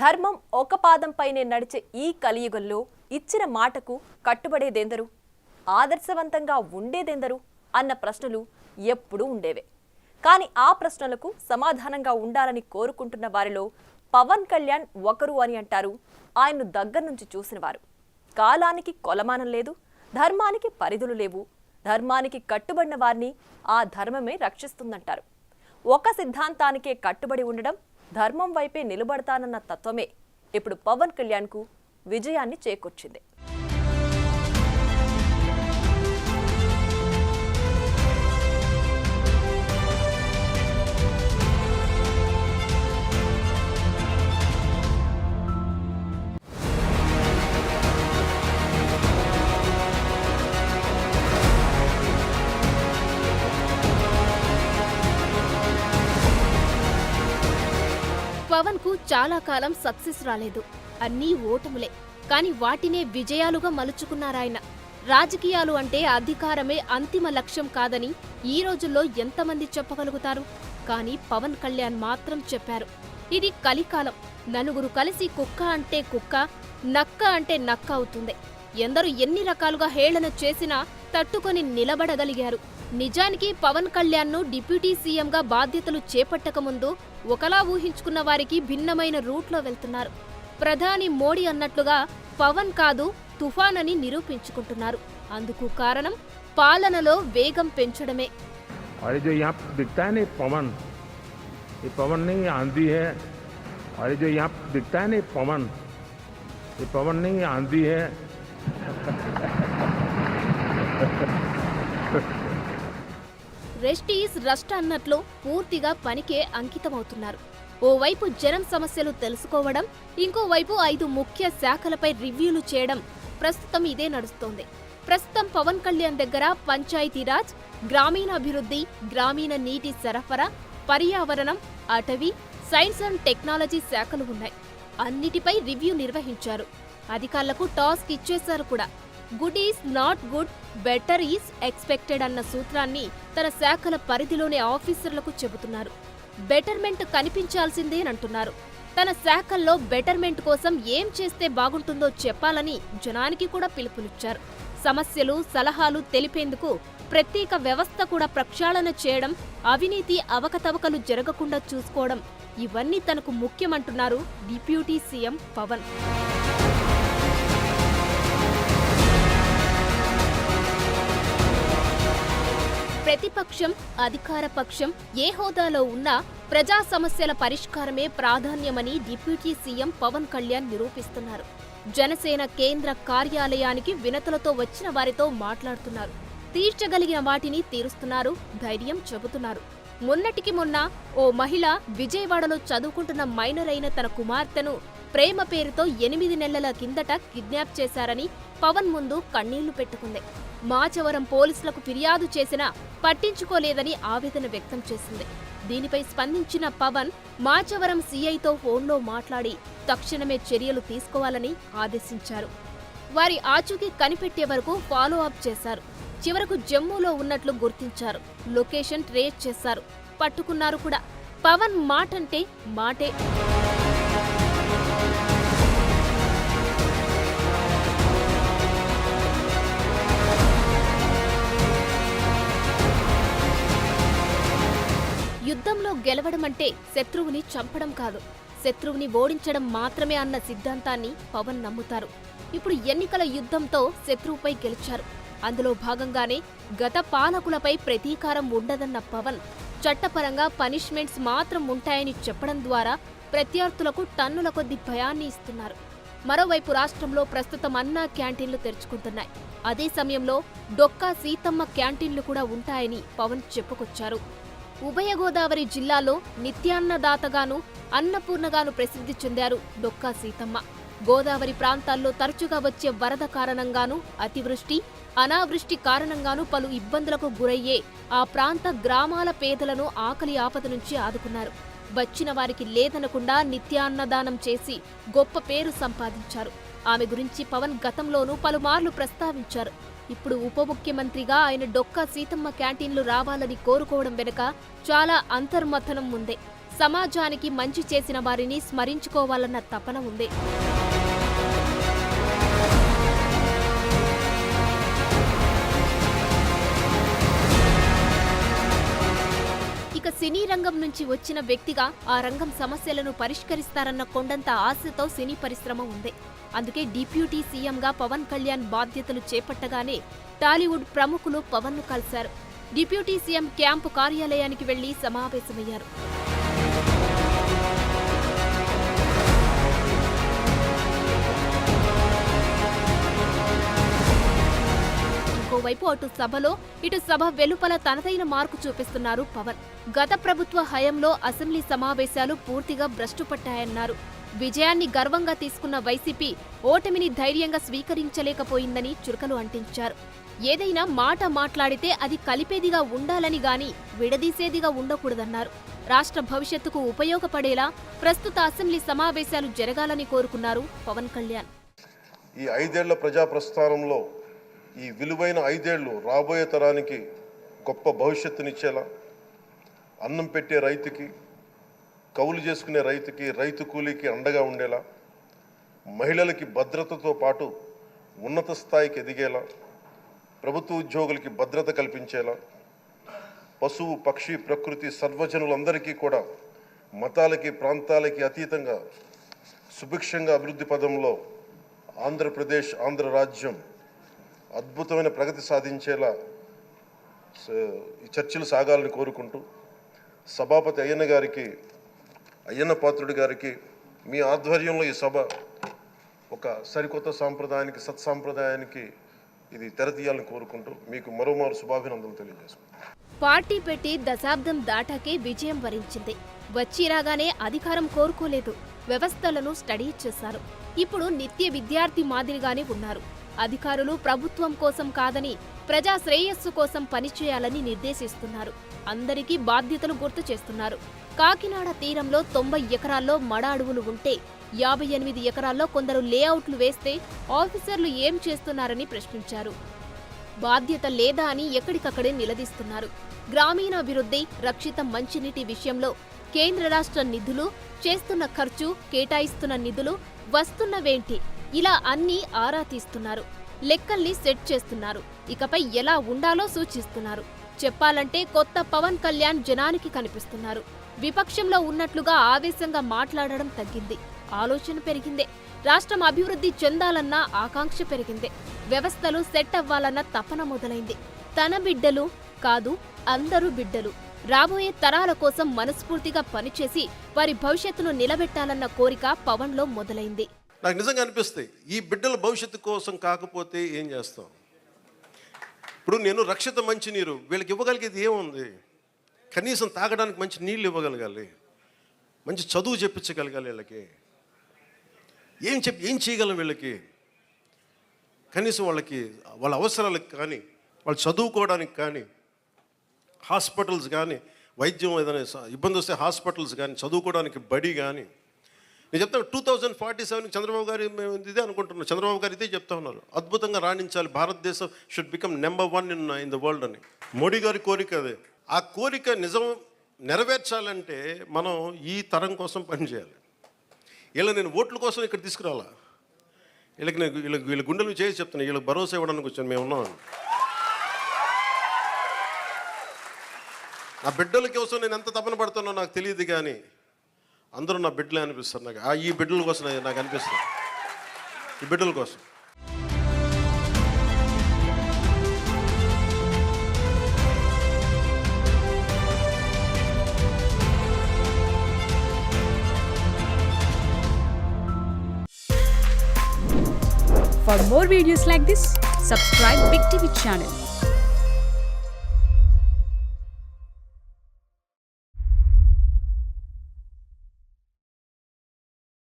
ధర్మం ఒక పాదంపైనే నడిచే ఈ కలియుగంలో ఇచ్చిన మాటకు కట్టుబడేదెందరు, ఆదర్శవంతంగా ఉండేదెందరు అన్న ప్రశ్నలు ఎప్పుడూ ఉండేవే. కానీ ఆ ప్రశ్నలకు సమాధానంగా ఉండాలని కోరుకుంటున్న వారిలో పవన్ కళ్యాణ్ ఒకరు అని అంటారు ఆయన్ను దగ్గర నుంచి చూసిన వారు. కాలానికి కొలమానం లేదు, ధర్మానికి పరిధులు లేవు, ధర్మానికి కట్టుబడిన వారిని ఆ ధర్మమే రక్షిస్తుందంటారు. ఒక సిద్ధాంతానికే కట్టుబడి ఉండడం, ధర్మం వైపే నిలబడతానన్న తత్వమే ఇప్పుడు పవన్ కళ్యాణ్కు విజయాన్ని చేకూర్చింది. పవన్ కు చాలా కాలం సక్సెస్ రాలేదు, అన్నీ ఓటములే. కాని వాటినే విజయాలుగా మలుచుకున్నారాయన. రాజకీయాలు అంటే అధికారమే అంతిమ లక్ష్యం కాదని ఈ రోజుల్లో ఎంతమంది చెప్పగలుగుతారు? కానీ పవన్ కళ్యాణ్ మాత్రం చెప్పారు, ఇది కలికాలం, నలుగురు కలిసి కుక్క అంటే కుక్క, నక్క అంటే నక్క అవుతుంది. ఎందరు ఎన్ని రకాలుగా హేళన చేసినా తట్టుకొని నిలబడగలిగారు. నిజానికి పవన్ కళ్యాణ్ను డిప్యూటీ సీఎంగా బాధ్యతలు చేపట్టకముందు ఒకలా ఊహించుకున్న వారికి భిన్నమైన రూట్లో వెళ్తున్నారు. ప్రధాని మోడీ అన్నట్లుగా పవన్ కాదు తుఫాన్ అని నిరూపించుకుంటున్నారు. అందుకు కారణం పాలనలో వేగం పెంచడమే. రెస్ట్ ఈజ్ రస్ట్ అన్నట్లు పూర్తిగా పనికే అంకితమవుతున్నారు. ఓవైపు జనం సమస్యలు తెలుసుకోవడం, ఇంకోవైపు 5 ముఖ్య శాఖలపై రివ్యూలు చేయడం. ప్రస్తుతం ఇదే నడుస్తోంది. ప్రస్తుతం పవన్ కళ్యాణ్ దగ్గర పంచాయతీరాజ్, గ్రామీణాభివృద్ధి, గ్రామీణ నీటి సరఫరా, పర్యావరణం, అటవీ, సైన్స్ అండ్ టెక్నాలజీ శాఖలు ఉన్నాయి. అన్నిటిపై రివ్యూ నిర్వహించారు. అధికారులకు టాస్క్ ఇచ్చేశారు కూడా. Good is not good, better is expected అన్న సూత్రాన్ని తన శాఖల పరిధిలోని ఆఫీసర్లకు చెబుతున్నారు. బెటర్మెంట్ కనిపించాల్సిందేనంటున్నారు. తన శాఖల్లో బెటర్మెంట్ కోసం ఏం చేస్తే బాగుంటుందో చెప్పాలని జనానికి కూడా పిలుపునిచ్చారు. సమస్యలు, సలహాలు తెలిపేందుకు ప్రత్యేక వ్యవస్థ కూడా ప్రక్షాళన చేయడం, అవినీతి అవకతవకలు జరగకుండా చూసుకోవడం, ఇవన్నీ తనకు ముఖ్యమంటున్నారు డిప్యూటీ సీఎం పవన్. ప్రతిపక్షం, అధికార పక్షం ఏ హోదాలో ఉన్నా ప్రజా సమస్యల పరిష్కారమే ప్రాధాన్యమని డిప్యూటీ సీఎం పవన్ కళ్యాణ్ నిరూపిస్తున్నారు. జనసేన కేంద్ర కార్యాలయానికి వినతులతో వచ్చిన వారితో మాట్లాడుతున్నారు. తీర్చగలిగిన వాటిని తీరుస్తున్నారు, ధైర్యం చెబుతున్నారు. మొన్నటికి మొన్న ఓ మహిళ విజయవాడలో చదువుకుంటున్న మైనర్ అయిన తన కుమార్తెను ప్రేమ పేరుతో 8 నెలల కిందట కిడ్నాప్ చేశారని పవన్ ముందు కన్నీళ్లు పెట్టుకుంది. మాచవరం పోలీసులకు ఫిర్యాదు చేసినా పట్టించుకోలేదని ఆవేదన వ్యక్తం చేసింది. దీనిపై స్పందించిన పవన్ మాచవరం సీఐతో ఫోన్లో మాట్లాడి తక్షణమే చర్యలు తీసుకోవాలని ఆదేశించారు. వారి ఆచూకీ కనిపెట్టే వరకు ఫాలో అప్ చేశారు. చివరకు జమ్మూలో ఉన్నట్లు గుర్తించారు. లొకేషన్ ట్రేస్ చేశారు, పట్టుకున్నారు కూడా. పవన్ మాటంటే మాటే. యుద్ధంలో గెలవడమంటే శత్రువుని చంపడం కాదు, శత్రువుని ఓడించడం మాత్రమే అన్న సిద్ధాంతాన్ని పవన్ నమ్ముతారు. ఇప్పుడు ఎన్నికల యుద్ధంతో శత్రువుపై గెలిచారు. అందులో భాగంగానే గత పాలకులపై ప్రతీకారం ఉండదన్న పవన్ చట్టపరంగా పనిష్మెంట్స్ మాత్రం ఉంటాయని చెప్పడం ద్వారా ప్రత్యర్థులకు టన్నుల కొద్ది భయాన్ని ఇస్తున్నారు. మరోవైపు రాష్ట్రంలో ప్రస్తుతం అన్నా క్యాంటీన్లు తెరుచుకుంటున్నాయి. అదే సమయంలో డొక్కా సీతమ్మ క్యాంటీన్లు కూడా ఉంటాయని పవన్ చెప్పుకొచ్చారు. ఉభయ గోదావరి జిల్లాలో నిత్యాన్నదాతగాను, అన్నపూర్ణగాను ప్రసిద్ధి చెందారు డొక్కా సీతమ్మ. గోదావరి ప్రాంతాల్లో తరచుగా వచ్చే వరద కారణంగానూ, అతివృష్టి, అనావృష్టి కారణంగానూ పలు ఇబ్బందులకు గురయ్యే ఆ ప్రాంత గ్రామాల పేదలను ఆకలి ఆపద నుంచి ఆదుకున్నారు. వచ్చిన వారికి లేదనకుండా నిత్యాన్నదానం చేసి గొప్ప పేరు సంపాదించారు. ఆమె గురించి పవన్ గతంలోనూ పలుమార్లు ప్రస్తావించారు. ఇప్పుడు ఉప ముఖ్యమంత్రిగా ఆయన డొక్కా సీతమ్మ క్యాంటీన్లు రావాలని కోరుకోవడం వెనుక చాలా అంతర్మథనం ఉందే. సమాజానికి మంచి చేసిన వారిని స్మరించుకోవాలన్న తపన ఉంది. ఇక సినీ రంగం నుంచి వచ్చిన వ్యక్తిగా ఆ రంగం సమస్యలను పరిష్కరిస్తారన్న కొండంత ఆశతో సినీ పరిశ్రమ ఉంది. అందుకే డిప్యూటీ సీఎంగా పవన్ కళ్యాణ్ బాధ్యతలు చేపట్టగానే టాలీవుడ్ ప్రముఖులు పవన్ను కలిశారు. డిప్యూటీ సీఎం క్యాంపు కార్యాలయానికి వెళ్లి సమావేశమయ్యారు. ఇంకోవైపు అటు సభలో ఇటు సభ వెలుపల తనదైన మార్కు చూపిస్తున్నారు పవన్. గత ప్రభుత్వ హయాంలో అసెంబ్లీ సమావేశాలు పూర్తిగా భ్రష్టుపట్టాయన్నారు. విజయాన్ని గర్వంగా తీసుకున్న వైసీపీ ఓటమిని ధైర్యంగా స్వీకరించలేకపోయిందని చురకలు అంటించారు. ఏదైనా మాట మాట్లాడితే అది కలిపేదిగా ఉండాలని గాని విడదీసేదిగా ఉండకూడదన్నారు. రాష్ట్ర భవిష్యత్తుకు ఉపయోగపడేలా ప్రస్తుత అసెంబ్లీ సమావేశాలు జరగాలని కోరుకున్నారు పవన్ కళ్యాణ్. ఈ 5 ఏళ్ల ప్రజా ప్రస్థానంలో ఈ విలువైన 5 ఏళ్లు రాబోయే తరానికి గొప్ప భవిష్యత్తునిచ్చేలా, అన్నం పెట్టే రైతుకి, కౌలు చేసుకునే రైతుకి, రైతు కూలీకి అండగా ఉండేలా, మహిళలకి భద్రతతో పాటు ఉన్నత స్థాయికి ఎదిగేలా, ప్రభుత్వ ఉద్యోగులకి భద్రత కల్పించేలా, పశువు పక్షి ప్రకృతి సర్వజనులందరికీ కూడా మతాలకి ప్రాంతాలకి అతీతంగా సుభిక్షంగా అభివృద్ధి పదంలో ఆంధ్రప్రదేశ్ ఆంధ్ర రాజ్యం అద్భుతమైన ప్రగతి సాధించేలా ఈ చర్చలు సాగాలని కోరుకుంటూ, సభాపతి అయ్యన్న గారికి, అయ్యన్న పాత్రుడి గారికి మీ ఆధ్వర్యంలో ఈ సభ ఒక సరికొత్త సాంప్రదాయానికి, సత్సాంప్రదాయానికి ఇది తెరతీయాలని కోరుకుంటూ మీకు మరోమారు శుభాభినందనలు తెలియజేసుకుంటాను. పార్టీ పెట్టి దశాబ్దం దాటాకే విజయం వరించింది. వచ్చి రాగానే అధికారం కోరుకోలేదు. వ్యవస్థలను స్టడీ చేశారు. ఇప్పుడు నిత్య విద్యార్థి మాదిరిగానే ఉన్నారు. అధికారులు ప్రభుత్వం కోసం కాదని ప్రజా శ్రేయస్సు కోసం పనిచేయాలని నిర్దేశిస్తున్నారు. అందరికీ బాధ్యతలు గుర్తు చేస్తున్నారు. కాకినాడ తీరంలో 90 ఎకరాల్లో మడ అడవులు ఉంటే 58 ఎకరాల్లో కొందరు లేఅవుట్లు వేస్తే ఆఫీసర్లు ఏం చేస్తున్నారని ప్రశ్నించారు. బాధ్యత లేదా అని ఎక్కడికక్కడే నిలదీస్తున్నారు. గ్రామీణాభివృద్ధి, రక్షిత మంచినీటి విషయంలో కేంద్ర రాష్ట్ర నిధులు, చేస్తున్న ఖర్చు, కేటాయిస్తున్న నిధులు, వస్తున్నవేంటి, ఇలా అన్నీ ఆరా తీస్తున్నారు. లెక్కల్ని సెట్ చేస్తున్నారు. ఇకపై ఎలా ఉండాలో సూచిస్తున్నారు. చెప్పాలంటే కొత్త పవన్ కళ్యాణ్ జనానికి కనిపిస్తున్నారు. విపక్షంలో ఉన్నట్లుగా ఆవేశంగా మాట్లాడడం తగ్గింది. ఆలోచన పెరిగిందే. రాష్ట్రం అభివృద్ధి చెందాలన్న ఆకాంక్ష పెరిగిందే. వ్యవస్థలు సెట్ అవ్వాలన్న తపన మొదలైంది. తన బిడ్డలు కాదు, అందరూ బిడ్డలు రాబోయే తరాల కోసం మనస్ఫూర్తిగా పనిచేసి వారి భవిష్యత్తును నిలబెట్టాలన్న కోరిక పవన్లో మొదలైంది. నాకు నిజంగా అనిపిస్తాయి, ఈ బిడ్డల భవిష్యత్తు కోసం కాకపోతే ఏం చేస్తాం? ఇప్పుడు నేను రక్షిత మంచినీరు వీళ్ళకి ఇవ్వగలిగేది ఏముంది? కనీసం తాగడానికి మంచి నీళ్ళు ఇవ్వగలగాలి, మంచి చదువు చెప్పించగలగాలి. వీళ్ళకి ఏం చేయగలం? వీళ్ళకి కనీసం వాళ్ళ అవసరాలకు కానీ, వాళ్ళు చదువుకోవడానికి కానీ, హాస్పిటల్స్ కానీ, వైద్యం ఏదైనా ఇబ్బంది వస్తే హాస్పిటల్స్ కానీ, చదువుకోవడానికి బడి కానీ. నేను చెప్తాను 2047 చంద్రబాబు గారు మేము ఇదే అనుకుంటున్నాం. చంద్రబాబు గారు ఇదే చెప్తా ఉన్నారు, అద్భుతంగా రాణించాలి, భారతదేశం should become number 1 in the world అని. మోడీ గారి కోరిక అదే. ఆ కోరిక నిజం నెరవేర్చాలంటే మనం ఈ తరం కోసం పనిచేయాలి. ఇలా నేను ఓట్ల కోసం ఇక్కడ తీసుకురావాలా? వీళ్ళ గుండెలు చేసి చెప్తున్నాను, వీళ్ళకి భరోసా ఇవ్వడానికి వచ్చాను. మేము ఉన్నాం. నా బిడ్డల కోసం నేను ఎంత తపన పడుతున్నా నాకు తెలియదు, కానీ అందరూ నా బిడ్డలే అనిపిస్తారు నాకు. ఈ బిడ్డల కోసం నాకు అనిపిస్తుంది, ఈ బిడ్డల కోసం. For more videos like this, subscribe Big TV channel.